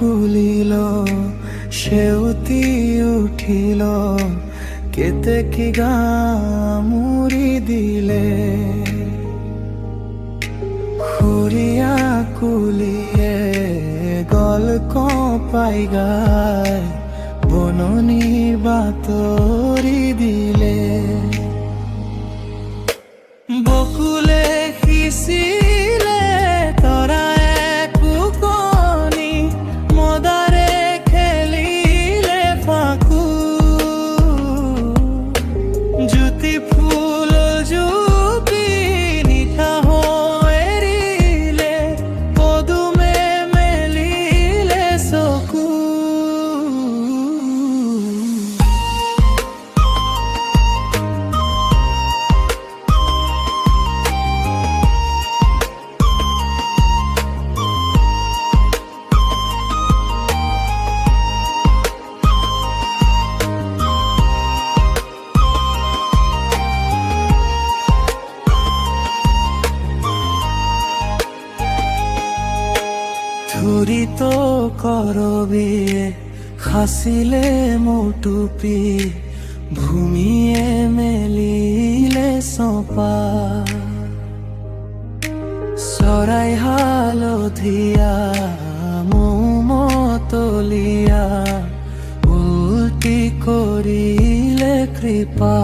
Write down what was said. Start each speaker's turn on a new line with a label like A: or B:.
A: খুলিল সেউতি উঠিল কেতে কি গামুরি দিলে খুরিয়া কুলিয়ে গল কপাই গায় বননির বাতরি দিলে বকুলে খিচিলে তৰা কুকনি মদারে খেলিলে ফাকু জ্যোতি ফুল জুপি নিশা এৰিলে পদুমে মেলিলে চকু ধুরিত করবিয়ে খাসিলে মুটুপি ভূমিয়ে মেলিলে চপা চৰাই হালধীয়া মৌমতলীয়া উল্টি কৰিলে কৃপা।